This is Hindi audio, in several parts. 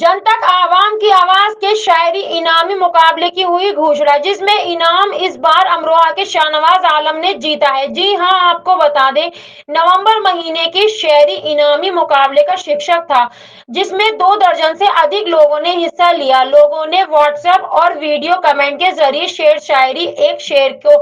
जनतक आवाम की आवाज के शायरी इनामी मुकाबले की हुई घोषणा, जिसमें इनाम इस बार अमरोहा के शाहनवाज आलम ने जीता है। जी हां, आपको बता दें, नवंबर महीने के शायरी इनामी मुकाबले का शीर्षक था, जिसमें 2 दर्जन से अधिक लोगों ने हिस्सा लिया। लोगों ने व्हाट्सएप और वीडियो कमेंट के जरिए शेर शायरी एक शेर को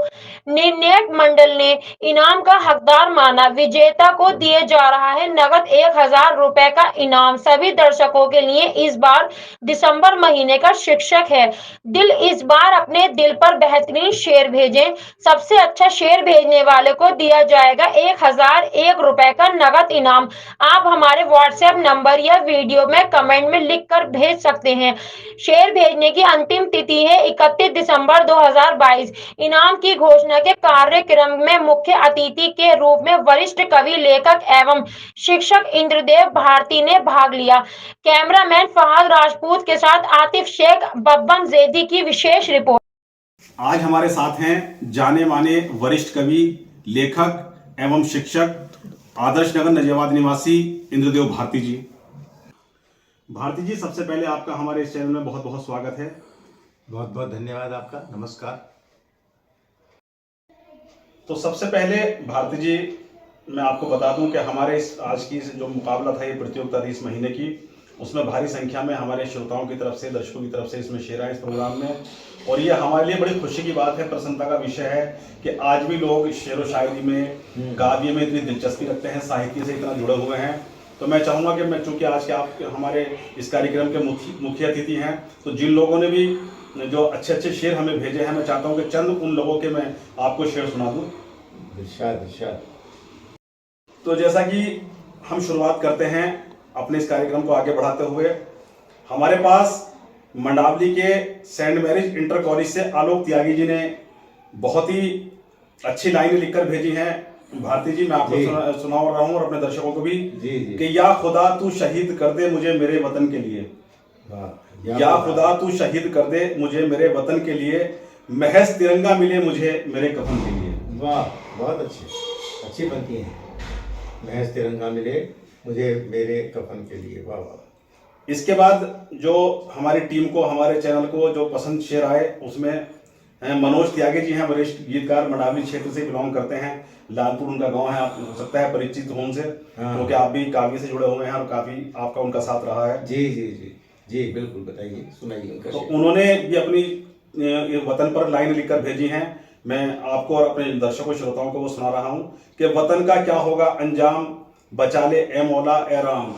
निर्णायक मंडल ने इनाम का हकदार माना। विजेता को दिए जा रहा है नगद 1000 रुपए का इनाम। सभी दर्शकों के लिए इस बार दिसंबर महीने का शीर्षक है दिल। इस बार अपने दिल पर बेहतरीन शेर भेजें। सबसे अच्छा शेर भेजने वाले को दिया जाएगा 1001 रुपए का नगद इनाम। आप हमारे व्हाट्सएप नंबर या वीडियो में कमेंट में लिख कर भेज सकते हैं। शेर भेजने की अंतिम तिथि है 31 दिसंबर 2022। इनाम की घोषणा के कार्यक्रम में मुख्य अतिथि के रूप में वरिष्ठ कवि, लेखक एवं शिक्षक इंद्रदेव भारती ने भाग लिया। कैमरामैन फहद राजपूत के साथ आतिफ शेख, बब्बन जैदी की विशेष रिपोर्ट। आज हमारे साथ हैं जाने माने वरिष्ठ कवि, लेखक एवं शिक्षक, आदर्श नगर नजियाबाद निवासी इंद्रदेव भारती जी। भारती जी, सबसे पहले आपका हमारे इस चैनल में बहुत बहुत स्वागत है। बहुत बहुत धन्यवाद आपका। नमस्कार। तो सबसे पहले भारती जी, मैं आपको बता दूं कि हमारे इस आज की जो मुकाबला था, ये प्रतियोगिता थी इस महीने की, उसमें भारी संख्या में हमारे श्रोताओं की तरफ से, दर्शकों की तरफ से इसमें शेर आए इस प्रोग्राम में। और ये हमारे लिए बड़ी खुशी की बात है, प्रसन्नता का विषय है कि आज भी लोग शेर व शायरी में, काव्य में इतनी दिलचस्पी रखते हैं, साहित्य से इतना जुड़े हुए हैं। तो मैं चाहूँगा कि मैं, चूँकि आज के आप हमारे इस कार्यक्रम के मुख्य अतिथि हैं, तो जिन लोगों ने भी जो अच्छे अच्छे शेर हमें भेजे हैं, मैं चाहता हूँ कि चंद उन लोगों के मैं आपको शेर सुना दूँ। इरशाद। तो जैसा कि हम शुरुआत करते हैं अपने इस कार्यक्रम को आगे बढ़ाते हुए, हमारे पास मंडावली के सेंट मैरिज इंटर कॉलेज से आलोक त्यागी जी ने बहुत ही अच्छी लाइनें लिखकर भेजी हैं। भारती जी, मैं आपको सुना रहा हूँ और अपने दर्शकों को भी कि या खुदा तू शहीद कर दे मुझे मेरे वतन के लिए, या खुदा तू शहीद कर दे मुझे मेरे वतन के लिए, महज तिरंगा मिले मुझे मेरे कफन के लिए। वाह, बहुत अच्छी पंक्ति है। महज तिरंगा मिले मुझे मेरे कफन के लिए। वाह वाह। इसके बाद जो हमारी टीम को, हमारे चैनल को जो पसंद शेर आए, उसमें मनोज त्यागी जी हैं, वरिष्ठ गीतकार, मंडावली क्षेत्र से बिलोंग करते हैं। लालपुर उनका गांव है, आप हो सकता है परिचित हो उनसे, क्योंकि आप भी काव्य से जुड़े हुए हैं और काफी आपका उनका साथ रहा है। जी जी जी जी, बिल्कुल, बताइए, सुनाइए उनका। तो उन्होंने भी अपनी वतन पर लाइन लिखकर भेजी हैं। मैं आपको और अपने दर्शकों श्रोताओं को वो सुना रहा हूँ कि वतन का क्या होगा अंजाम, बचा ले ए मौला ए राम।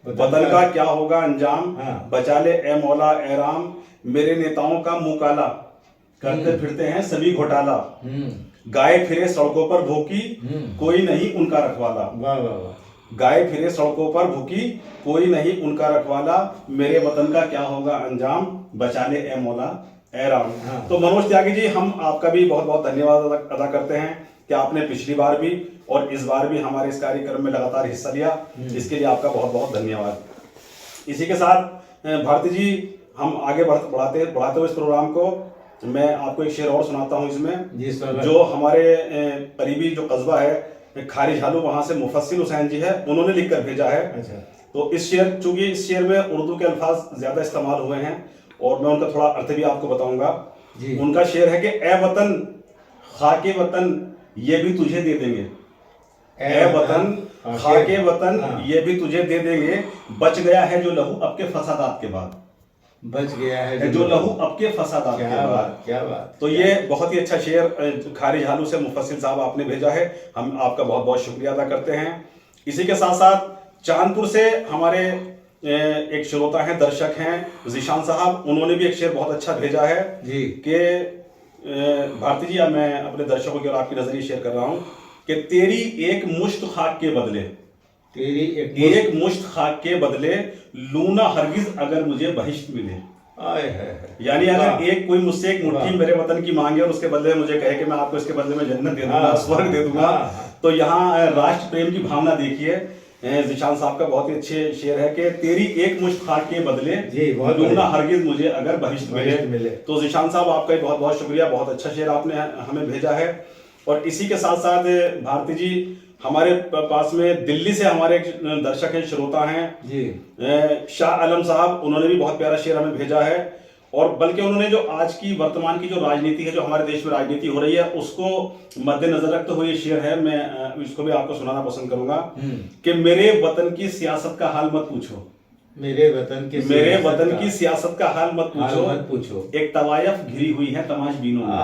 वतन का क्या होगा अंजाम, बचा ले ए मौला ए राम। मेरे नेताओं का मुंह काला, करते फिरते हैं सभी घोटाला। गाय फिरे सड़कों पर भूखी, कोई नहीं उनका रखवाला। वाह वाह वाह। गाय फिरे सड़कों पर भूखी, कोई नहीं उनका रखवाला। मेरे वतन का क्या होगा अंजाम, बचा ले ए मौला ए राम। तो मनोज त्यागी जी, हम आपका भी बहुत बहुत धन्यवाद अदा करते हैं कि आपने पिछली बार भी और इस बार भी हमारे इस कार्यक्रम में लगातार हिस्सा लिया। इसके लिए आपका बहुत बहुत धन्यवाद। इसी के साथ भारती जी, हम आगे बढ़ाते हुए इस प्रोग्राम को, मैं आपको एक शेर और सुनाता हूँ इसमें। जो हमारे करीबी जो कस्बा है खारी झालू, वहां से मुफस्सिल हुसैन जी है, उन्होंने लिखकर भेजा है। अच्छा। तो चूंकि इस शेर में उर्दू के अल्फाज ज्यादा इस्तेमाल हुए हैं और मैं उनका थोड़ा अर्थ भी आपको बताऊंगा। उनका शेर है कि ए वतन खाके वतन ये भी तुझे दे देंगे। ए वतन खाके वतन ये भी तुझे दे देंगे। बच गया है जो लहू अब के फसादात के बाद, बच गया है जो लहू अब के फसादात के बाद। क्या बात। तो ये बहुत ही अच्छा शेर खारी झालू से मुफस्सिल साहब आपने भेजा है, हम आपका बहुत बहुत शुक्रिया अदा करते हैं। इसी के साथ साथ चांदपुर से हमारे एक श्रोता हैं, दर्शक हैं, जिशान साहब, उन्होंने भी एक शेर बहुत अच्छा भेजा है जी कि भारती जी, अब मैं अपने दर्शकों की और आपकी नजरिए शेयर कर रहा हूं कि तेरी एक मुश्त खाक के बदले, तेरी एक मुश्त खाक के बदले लूना हरगिज अगर मुझे बहिश्त मिले। यानी अगर एक कोई मुझसे एक मुट्ठी मेरे वतन की मांगे और उसके बदले मुझे कहे कि मैं आपको इसके बदले में जन्नत दे दूंगा, स्वर्ग दे दूंगा, तो यहाँ राष्ट्र प्रेम की भावना देखिए। जिशान साहब का बहुत ही अच्छे शेर है कि तेरी एक मुश्त खाक के बदले लूना हरगिज मुझे अगर भविष्य मिले। तो जिशान साहब, आपका बहुत बहुत शुक्रिया, बहुत अच्छा शेर आपने हमें भेजा है। और इसी के साथ साथ भारती जी, हमारे पास में दिल्ली से हमारे एक दर्शक हैं, श्रोता हैं जी। शाह आलम साहब, उन्होंने भी बहुत प्यारा शेर हमें भेजा है। और बल्कि उन्होंने जो आज की वर्तमान की जो राजनीति है, जो हमारे देश में राजनीति हो रही है, उसको मद्देनजर रखते हुए ये शेर है, मैं इसको भी आपको सुनाना पसंद करूंगा कि मेरे वतन की सियासत का हाल मत पूछो, मेरे वतन की सियासत का हाल मत पूछो, एक तवायफ घिरी हुई है तमाशबीनों में।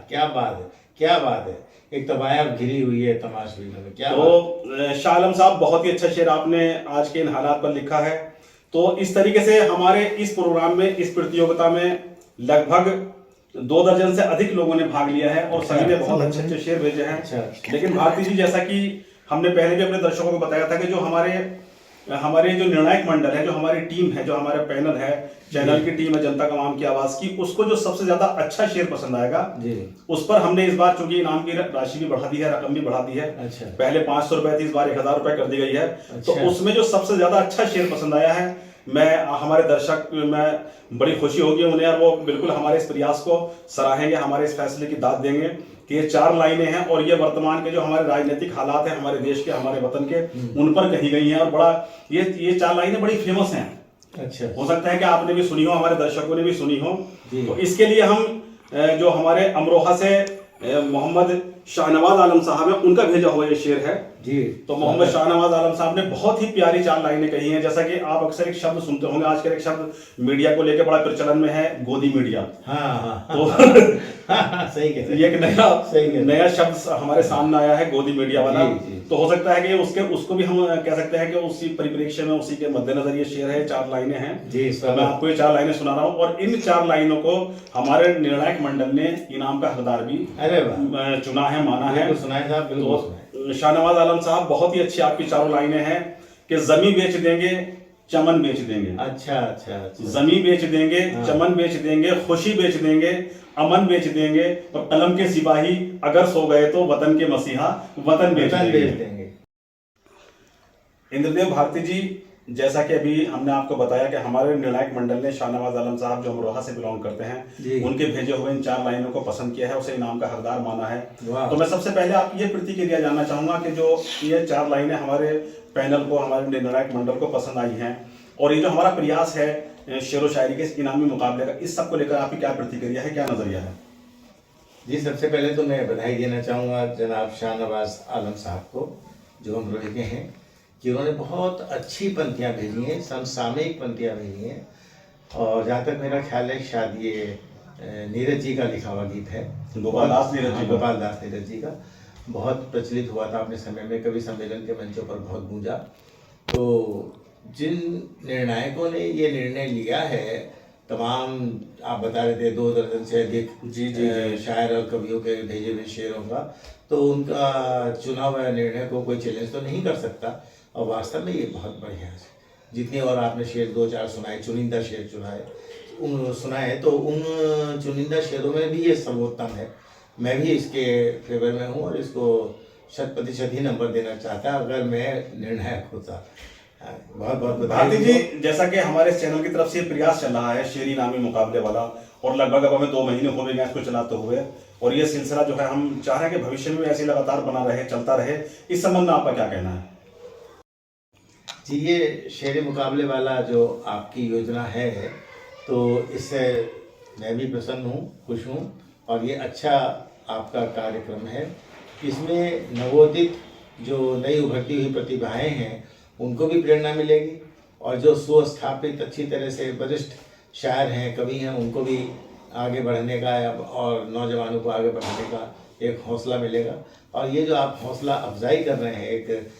क्या बात है, क्या बात है, एक तवायफ घिरी हुई है तमाशबीनों में, क्या तो शाह आलम साहब, बहुत ही अच्छा शेर आपने आज के इन हालात पर लिखा है। तो इस तरीके से हमारे इस प्रोग्राम में, इस प्रतियोगिता में लगभग 2 दर्जन से अधिक लोगों ने भाग लिया है और सभी ने बहुत अच्छे अच्छे शेर भेजे हैं। लेकिन भारती जी, जैसा कि हमने पहले भी अपने दर्शकों को बताया था कि जो हमारे जो निर्णायक मंडल है, जो हमारी टीम है, जो हमारा पैनल है, चैनल की टीम है जनता का आवाम की आवाज की, उसको जो सबसे ज्यादा अच्छा शेर पसंद आएगा उस पर हमने इस बार, चूंकि इनाम की राशि भी बढ़ा दी है, रकम भी बढ़ा दी है। पहले 500 रुपए थी, इस बार 1000 रुपए कर दी गई है। तो उसमें जो सबसे ज्यादा अच्छा शेर पसंद आया है, हमारे दर्शक में बड़ी खुशी होगी उन्हें, और वो बिल्कुल हमारे इस प्रयास को सराहेंगे, हमारे इस फैसले की दाद देंगे कि ये 4 लाइनें हैं और ये वर्तमान के जो हमारे राजनीतिक हालात हैं, हमारे देश के, हमारे वतन के, उन पर कही गई हैं। और बड़ा ये 4 लाइनें बड़ी फेमस हैं। अच्छा, हो सकता है कि आपने भी सुनी हो, हमारे दर्शकों ने भी सुनी हो। तो इसके लिए हम जो हमारे अमरोहा से मोहम्मद शाहनवाज आलम साहब है, उनका भेजा हुआ ये शेर है जी। तो मोहम्मद शाहनवाज आलम साहब ने बहुत ही प्यारी 4 लाइनें कही हैं। जैसा कि आप अक्सर एक शब्द सुनते होंगे, आजकल एक शब्द मीडिया को लेकर बड़ा प्रचलन में है, गोदी मीडिया। तो सही कहते हैं, ये एक नया शब्द हमारे सामने आया है, गोदी मीडिया वाला। तो हो सकता है कि उसको भी हम कह सकते हैं कि उसी परिप्रेक्ष्य में, उसी के मद्देनजर ये शेर है। 4 लाइनें हैं जी। तो मैं आपको ये 4 लाइनें सुना रहा हूँ और इन 4 लाइनों को हमारे निर्णायक मंडल ने इनाम का हकदार भी चुना है, माना है। तो शाहनवाज आलम साहब, बहुत ही अच्छी आपकी 4 लाइनें हैं कि जमीन बेच देंगे, चमन बेच देंगे। अच्छा। जमीन बेच देंगे, चमन बेच देंगे, खुशी बेच देंगे, अमन बेच देंगे, और कलम के सिपाही अगर सो गए तो वतन के मसीहा वतन बेच देंगे। इंद्रदेव भारती जी, जैसा कि अभी हमने आपको बताया कि हमारे निर्णायक मंडल ने शाहनवाज आलम साहब, जो अमरोहा से बिलोंग करते हैं, उनके भेजे हुए इन 4 लाइनों को पसंद किया है, उसे इनाम का हकदार माना है। तो मैं सबसे पहले आप ये प्रतिक्रिया जानना चाहूंगा कि जो ये 4 लाइनें हमारे पैनल को, हमारे निर्णायक मंडल को पसंद आई हैं, और ये जो हमारा प्रयास है शेर व शायरी के इनामी मुकाबले का, इस सब को लेकर आपकी क्या प्रतिक्रिया है, क्या नजरिया है? जी, सबसे पहले तो मैं बधाई देना चाहूँगा जनाब शाहनवाज आलम साहब को, जो अमरोहे के हैं, कि उन्होंने बहुत अच्छी पंक्तियाँ भेजी हैं, समसामयिक पंक्तियाँ भेजी हैं। और जहाँ तक मेरा ख्याल है, शायद ये नीरज जी का लिखा हुआ गीत है, गोपाल दास नीरज जी का, बहुत प्रचलित हुआ था अपने समय में, कवि सम्मेलन के मंचों पर बहुत गूंजा। तो जिन निर्णायकों ने ये निर्णय लिया है, तमाम आप बता रहे थे 2 दर्जन से अधिक शायर और कवियों के भेजे हुए शेरों का, तो उनका चुना हुआ निर्णय को कोई चैलेंज तो नहीं कर सकता। और वास्तव में ये बहुत बढ़िया है। जितने और आपने शेर 2-4 सुनाए, चुनिंदा शेर सुनाए, तो उन चुनिंदा शेरों में भी ये सर्वोत्तम है। मैं भी इसके फेवर में हूँ और इसको 100% ही नंबर देना चाहता अगर मैं निर्णायक होता। बहुत बहुत भारती जी, जैसा कि हमारे चैनल की तरफ से प्रयास चल रहा है शेरी इनामी मुकाबले वाला, और लगभग अब हमें 2 महीने हो गए इसको चलाते हुए, और ये सिलसिला जो है हम चाह रहे हैं कि भविष्य में ऐसे लगातार बना रहे, चलता रहे। इस संबंध में आपका क्या कहना है? जी, ये शेरी मुकाबले वाला जो आपकी योजना है, तो इससे मैं भी प्रसन्न हूँ, खुश हूँ, और ये अच्छा आपका कार्यक्रम है। इसमें नवोदित जो नई उभरती हुई प्रतिभाएं हैं, उनको भी प्रेरणा मिलेगी, और जो सुस्थापित अच्छी तरह से वरिष्ठ शायर हैं, कवि हैं, उनको भी आगे बढ़ने का और नौजवानों को आगे बढ़ने का एक हौसला मिलेगा। और ये जो आप हौसला अफजाई कर रहे हैं, एक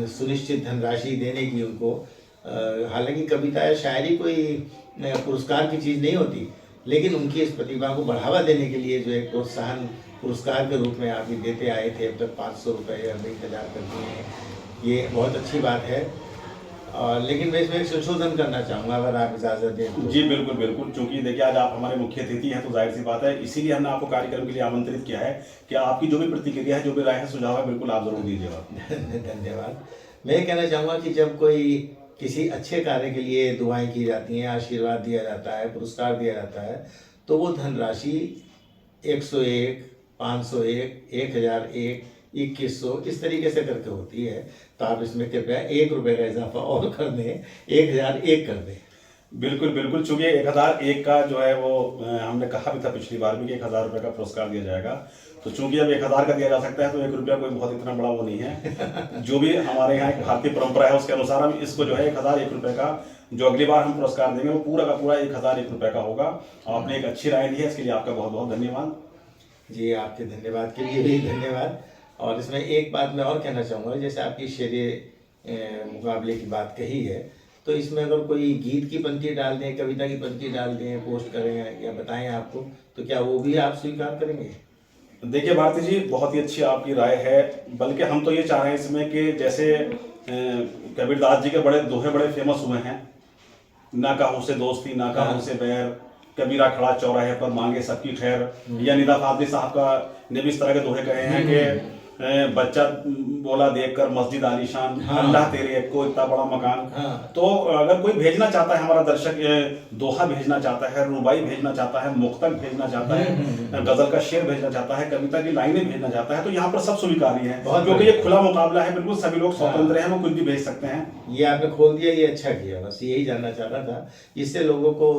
सुनिश्चित धनराशि देने की उनको, हालांकि कविता या शायरी कोई पुरस्कार की चीज़ नहीं होती, लेकिन उनकी इस प्रतिभा को बढ़ावा देने के लिए जो एक प्रोत्साहन पुरस्कार के रूप में आप ही देते आए थे, अब तक 500 रुपये या 1000 कर दिए हैं, ये बहुत अच्छी बात है। और लेकिन मैं इसमें एक संशोधन करना चाहूँगा, अगर आप इजाज़त दें तो। जी बिल्कुल बिल्कुल, चूंकि देखिए आज आप हमारे मुख्य अतिथि हैं, तो जाहिर सी बात है, इसीलिए हमने आपको कार्यक्रम के लिए आमंत्रित किया है कि आपकी जो भी प्रतिक्रिया है, जो भी राय है, सुझाव है, बिल्कुल आप जरूर दीजिएगा। धन्यवाद। मैं ये कहना चाहूँगा कि जब कोई किसी अच्छे कार्य के लिए दुआएं की जाती हैं, आशीर्वाद दिया जाता है, पुरस्कार दिया जाता है, तो वो धनराशि 101, 501, 1001 2100 इस तरीके से करके होती है। तो आप इसमें कृपया 1 रुपये का इजाफा और कर दें, 1001 कर दें। बिल्कुल बिल्कुल, चूंकि 1001 का जो है वो हमने कहा भी था पिछली बार भी कि 1000 रुपये का पुरस्कार दिया जाएगा। तो चूंकि अब 1000 का दिया जा सकता है तो 1 रुपया कोई बहुत इतना बड़ा वो नहीं है। जो भी हमारे यहाँ एक भारतीय परंपरा है उसके अनुसार हम इसको जो है 1001 रुपये का जो अगली बार हम पुरस्कार देंगे वो पूरा का पूरा 1001 रुपये का होगा। आपने एक अच्छी राय दी है, इसके लिए आपका बहुत बहुत धन्यवाद। जी, आपके धन्यवाद के लिए भी धन्यवाद। और इसमें एक बात मैं और कहना चाहूँगा, जैसे आपकी शेर मुकाबले की बात कही है, तो इसमें अगर कोई गीत की पंक्ति डाल दें, कविता की पंक्ति डाल दें, पोस्ट करें या बताएं आपको, तो क्या वो भी आप स्वीकार करेंगे? देखिए भारती जी, बहुत ही अच्छी आपकी राय है। बल्कि हम तो ये चाह रहे हैं इसमें कि जैसे कबीरदास जी के बड़े दोहे बड़े फेमस हुए हैं, ना कहूँ से दोस्ती ना कहूँ से बैर, कबीरा खड़ा चौराहे पर मांगे सबकी खैर। या निदा फादली साहब का ने भी इस तरह के दोहे कहे हैं कि बच्चा बोला देखकर मस्जिद आलीशान, अल्लाह तेरे एक को इतना बड़ा मकान। तो अगर कोई भेजना चाहता है, हमारा दर्शक दोहा भेजना चाहता है, रुबाई भेजना चाहता है, मुक्तक भेजना चाहता है, गजल का शेर भेजना चाहता है, कविता की लाइनें भेजना चाहता है, तो यहाँ पर सब स्वीकार्य है, क्योंकि ये खुला मुकाबला है। बिल्कुल सभी लोग स्वतंत्र हैं, वो कुछ भी भेज सकते हैं। ये आपने खोल दिया, ये अच्छा किया। बस यही जानना चाहता था, इससे लोगों को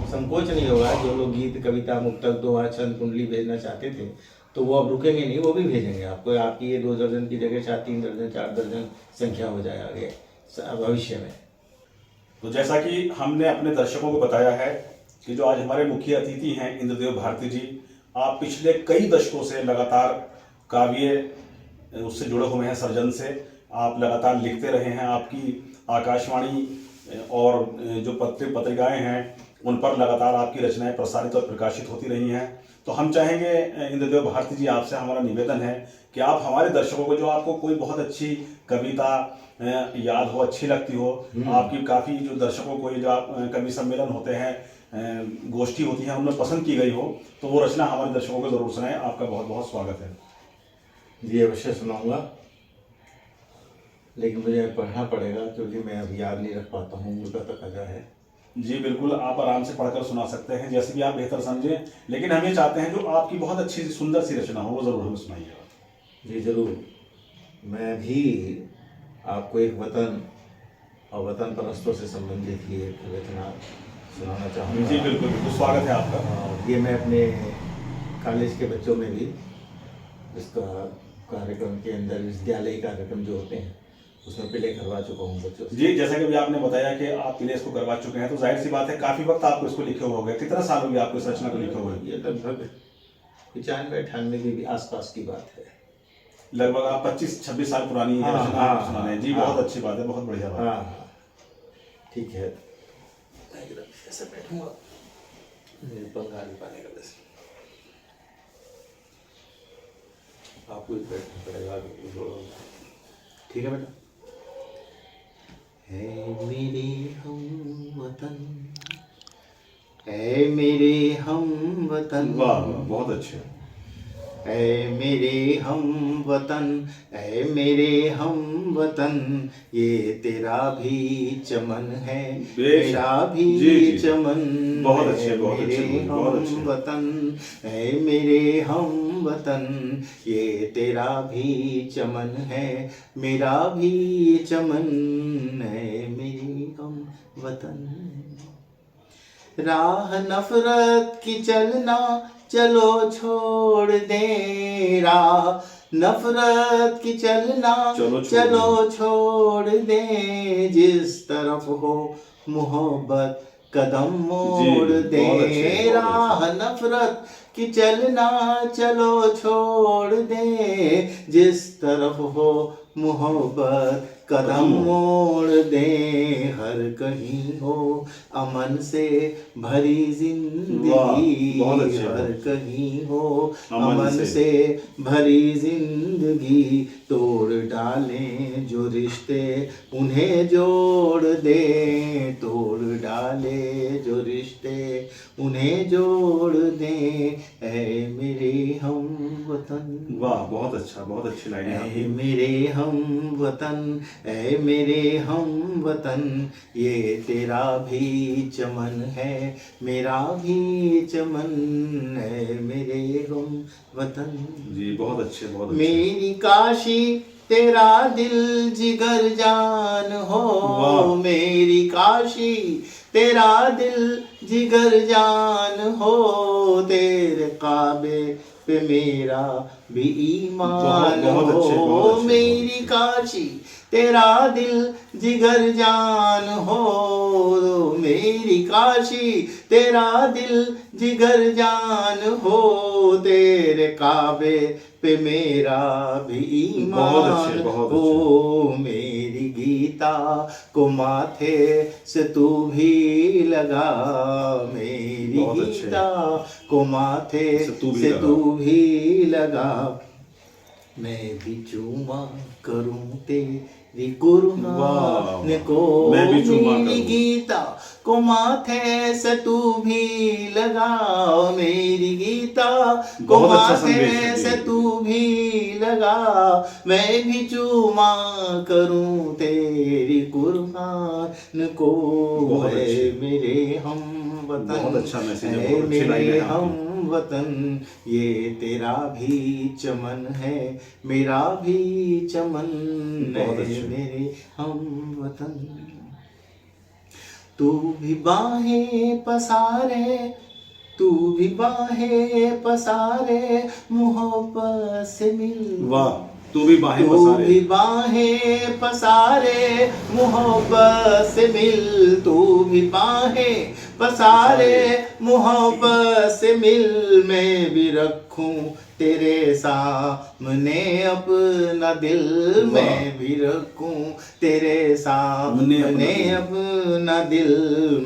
संकोच नहीं होगा। जो लोग गीत, कविता, मुक्तक, दोहा, छंद, कुंडली भेजना चाहते थे तो वो अब रुकेंगे नहीं, वो भी भेजेंगे आपको। आपकी ये 2 दर्जन की जगह 3 दर्जन 4 दर्जन संख्या हो जाए आगे भविष्य में। तो जैसा कि हमने अपने दर्शकों को बताया है कि जो आज हमारे मुख्य अतिथि हैं इंद्रदेव भारती जी, आप पिछले कई दशकों से लगातार काव्य उससे जुड़े हुए हैं, सर्जन से आप लगातार लिखते रहे हैं। आपकी आकाशवाणी और जो पत्रिकाएं हैं उन पर लगातार आपकी रचनाएं प्रसारित और प्रकाशित होती रही हैं। तो हम चाहेंगे इंद्रदेव भारती जी, आपसे हमारा निवेदन है कि आप हमारे दर्शकों को, जो आपको कोई बहुत अच्छी कविता याद हो, अच्छी लगती हो, आपकी काफ़ी जो दर्शकों को ये जो कवि सम्मेलन होते हैं, गोष्ठी होती है, उनमें पसंद की गई हो, तो वो रचना हमारे दर्शकों को जरूर सुनाएं। आपका बहुत बहुत स्वागत है। जी, अवश्य सुनाऊंगा, लेकिन मुझे पढ़ना पड़ेगा क्योंकि मैं अब याद नहीं रख पाता हूँ, मुझे तकजा है। जी बिल्कुल, आप आराम से पढ़कर सुना सकते हैं, जैसे भी आप बेहतर समझें, लेकिन हम ये चाहते हैं जो आपकी बहुत अच्छी सी सुंदर सी रचना हो वो जरूर हमें सुनाइएगा। जी जरूर। मैं भी आपको एक वतन और वतन परस्तों से संबंधित ये एक रचना सुनाना चाहूँगा। जी बिल्कुल बिल्कुल, स्वागत है आपका। ये मैं अपने कॉलेज के बच्चों में भी इसका कार्यक्रम के अंदर, विद्यालयी कार्यक्रम जो होते हैं उसमें प्ले करवा चुका हूँ बच्चों से। जी, जैसा कि अभी आपने बताया कि आप प्ले इसको करवा चुके हैं, तो जाहिर सी बात है काफी वक्त आपको इसको लिखे हुए हो गए। कितना साल हो गया आपको इस रचना को लिखे हुए? ये लगभग 95-98 के आसपास की बात है। लगभग आप 25-26 साल पुरानी रचना सुना रहे हैं। जी बहुत अच्छी बात है, बहुत बढ़िया बात है। ठीक है, ऐसे बैठूंगा, पंखा नहीं पाने का वैसे आपको बैठना पड़ेगा। ठीक है बेटा। है मेरे हम वतन, है मेरे हम वतन। वाह, बहुत अच्छे। ऐ मेरे हम वतन, ऐ मेरे हम वतन, ये तेरा भी चमन है, मेरा भी चमन। बहुत अच्छे, बहुत मेरे अच्छे, बहुत अच्छे। हम वतन, ऐ मेरे हम वतन, ये तेरा भी चमन है, मेरा भी चमन है, मेरे हम वतन। राह नफरत की चलना चलो छोड़ दे, राह नफरत की चलना चलो छोड़ दे, जिस तरफ हो मोहब्बत कदम मोड़ दे। राह नफरत की चलना चलो छोड़ दे, जिस तरफ हो मोहब्बत कदम मोड़ दे। हर कहीं हो अमन से भरी जिंदगी, हर कहीं हो अमन से भरी जिंदगी, तोड़ डालें जो रिश्ते उन्हें जोड़ दे, तोड़ डाले जो रिश्ते उन्हें जोड़ दे, ऐ मेरे हम वतन। वाह, बहुत अच्छा, बहुत अच्छी लाइन ऐ मेरे हम वतन, ऐ मेरे हम वतन, ये तेरा भी चमन है, मेरा भी चमन, ऐ मेरे हम वतन। जी बहुत अच्छे, बहुत अच्छे। मेरी काशी तेरा दिल जिगर जान हो, वाह। मेरी काशी तेरा दिल जिगर जान हो, तेरे काबे पे मेरा भी ईमान बहुत अच्छे, हो, बहुत अच्छे, मेरी काशी तेरा दिल जिगर जान हो, मेरी काशी तेरा दिल जिगर जान हो, तेरे काबे पे मेरा भी ईमान हो, मेरी गीता को माथे से तू भी लगा, मेरी गीता को माथे से तू भी लगा, मैं भी चूमा करूं तेरी कुर्बान को, मैं भी चूमा मेरी करूं। गीता को माथे से तू भी लगा, मेरी गीता को माथे से तू भी लगा, मैं भी चूमा करूं तेरी कुर्बान को, है मेरे हम वतन, बहुत अच्छा मैसेज है, है बहुत अच्छी लाइन मेरे है आपकी। हम वतन, ये तेरा भी चमन है, मेरा भी चमन, बहुत है अच्छे। मेरे हम वतन। तू भी बाहें पसारे, तू भी बाहें पसारे, मोहब्बत से मिल। वाह, तू भी बाहें तू पसारे, भी बाहें पसारे, मोहब्बत से मिल, तू भी बाहें पसारे, मोहब्बत से मिल, मैं भी रखूं तेरे सामने अपना दिल, मैं भी रखूं तेरे सामने अपना दिल,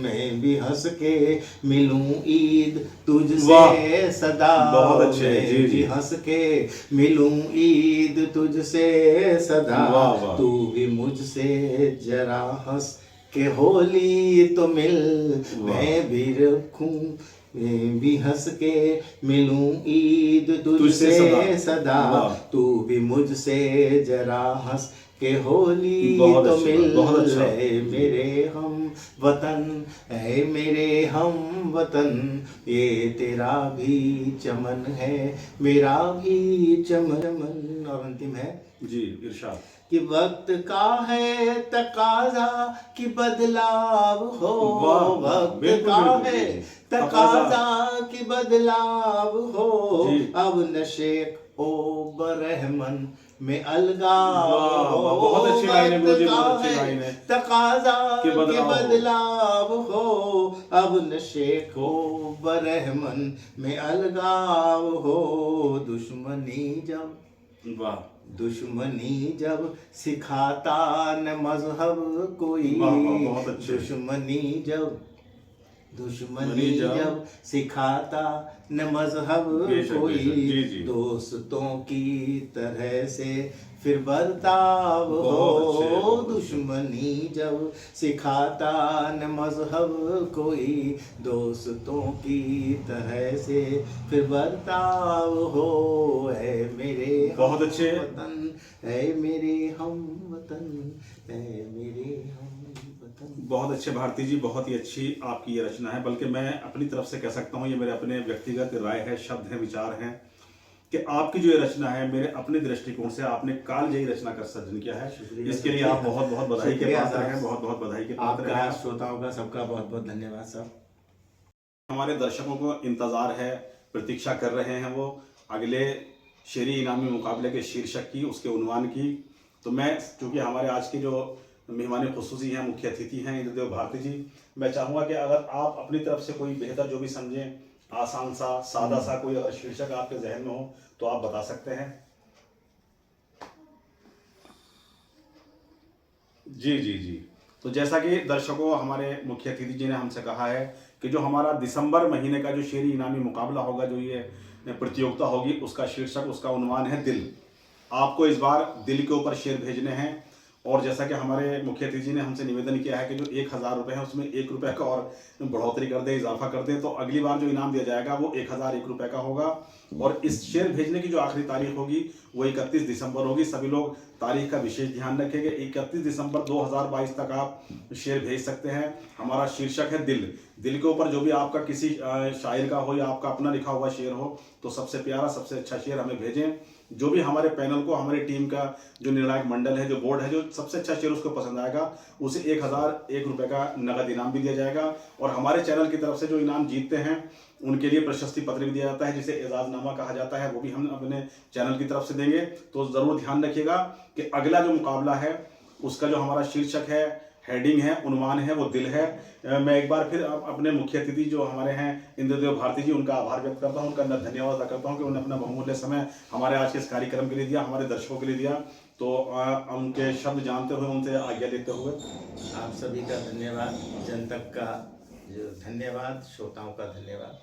मैं भी हंस के मिलूं ईद तुझसे सदा, बहुत अच्छे, मैं जी, जी। भी हंस के मिलूं ईद तुझसे सदा, वाह, वाह। तू भी मुझसे जरा हंस के होली तो मिल, मैं भी रखूं, मैं भी हंस के मिलूं ईद तुझसे सदा, तू भी मुझसे जरा हंस के होली तो मिल, बहुत अच्छा। है मेरे हम वतन, है मेरे हम वतन, ये तेरा भी चमन है, मेरा भी चमन। और अंतिम है जी इरशाद। कि वक्त का है तकाजा कि बदलाव हो, वक्त का है तकाजा कि बदलाव हो, अब न शेख हो बरहमन में अलगाव हो, बहुत अच्छी लाइन है गुरुजी, बहुत अच्छी लाइन है। तकाजा कि बदलाव हो, अब न शेख हो बरहमन में अलगाव हो, दुश्मनी जब, वाह, दुश्मनी जब सिखाता न मजहब कोई, बहुत अच्छे। दुश्मनी जब सिखाता न मजहब कोई, दोस्तों की तरह से फिर बर्ताव हो, दुश्मनी जब सिखाता न मजहब कोई, दोस्तों की तरह से फिर बर्ताव हो, है मेरे बहुत अच्छे वतन, है मेरे हम वतन, है मेरे हम वतन। बहुत अच्छे भारती जी, बहुत ही अच्छी आपकी ये रचना है। बल्कि मैं अपनी तरफ से कह सकता हूँ, ये मेरे अपने व्यक्तिगत राय है, शब्द हैं, विचार हैं, कि आपकी जो ये रचना है मेरे अपने दृष्टिकोण से आपने कालजयी रचना का सर्जन किया है। इसके लिए आप बहुत बहुत बधाई के पात्र हैं, बहुत बहुत बधाई के पात्र हैं। आपका, श्रोताओं का, सबका बहुत बहुत धन्यवाद सर। हमारे दर्शकों को इंतजार है, प्रतीक्षा कर रहे हैं वो अगले शेरी इनामी मुकाबले के शीर्षक की, उसके उन्वान की। तो मैं, चूँकि हमारे आज के जो मेहमान खुसूसी हैं, मुख्य अतिथि हैं इंद्रदेव भारती जी, मैं चाहूँगा कि अगर आप अपनी तरफ से कोई बेहतर जो भी समझें, आसान सा, सादा सा कोई अगर शीर्षक आपके जहन में हो तो आप बता सकते हैं। जी जी जी। तो जैसा कि दर्शकों, हमारे मुख्य अतिथि जी ने हमसे कहा है कि जो हमारा दिसंबर महीने का जो शेरी इनामी मुकाबला होगा, जो ये प्रतियोगिता होगी, उसका शीर्षक, उसका उन्वान है दिल। आपको इस बार दिल के ऊपर शेर भेजने हैं और जैसा कि हमारे मुख्य अतिथि जी ने हमसे निवेदन किया है कि जो 1000 रुपये है उसमें 1 रुपये का और बढ़ोतरी कर दे, इजाफा कर दे, तो अगली बार जो इनाम दिया जाएगा वो 1001 रुपये का होगा। और इस शेयर भेजने की जो आखिरी तारीख होगी वो 31 दिसंबर होगी। सभी लोग तारीख का विशेष ध्यान रखेंगे। 31 दिसंबर 2022 तक आप शेयर भेज सकते हैं। हमारा शीर्षक है दिल। दिल के ऊपर जो भी आपका किसी शायर का हो या आपका अपना लिखा हुआ शेर हो तो सबसे प्यारा, सबसे अच्छा शेर हमें भेजें। जो भी हमारे पैनल को, हमारी टीम का जो निर्णायक मंडल है, जो बोर्ड है, जो सबसे अच्छा शेयर उसको पसंद आएगा उसे 1001 रुपये का नगद इनाम भी दिया जाएगा। और हमारे चैनल की तरफ से जो इनाम जीतते हैं उनके लिए प्रशस्ति पत्र भी दिया जाता है, जिसे एजाजनामा कहा जाता है, वो भी हम अपने चैनल की तरफ से देंगे। तो ज़रूर ध्यान रखिएगा कि अगला जो मुकाबला है उसका जो हमारा शीर्षक है, हेडिंग है, उन्वान है, वो दिल है। मैं एक बार फिर अपने मुख्य अतिथि जो हमारे हैं इंद्रदेव भारती जी, उनका आभार व्यक्त करता हूं, उनका धन्यवाद अदा करता हूं कि उन्होंने अपना बहुमूल्य समय हमारे आज के इस कार्यक्रम के लिए दिया, हमारे दर्शकों के लिए दिया। तो उनके शब्द जानते हुए, उनसे आज्ञा लेते हुए आप सभी का धन्यवाद, जनतक का जो धन्यवाद, श्रोताओं का धन्यवाद।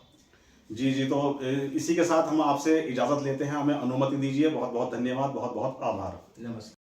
जी, तो इसी के साथ हम आपसे इजाज़त लेते हैं। हमें अनुमति दीजिए। बहुत बहुत धन्यवाद, बहुत बहुत आभार। नमस्कार।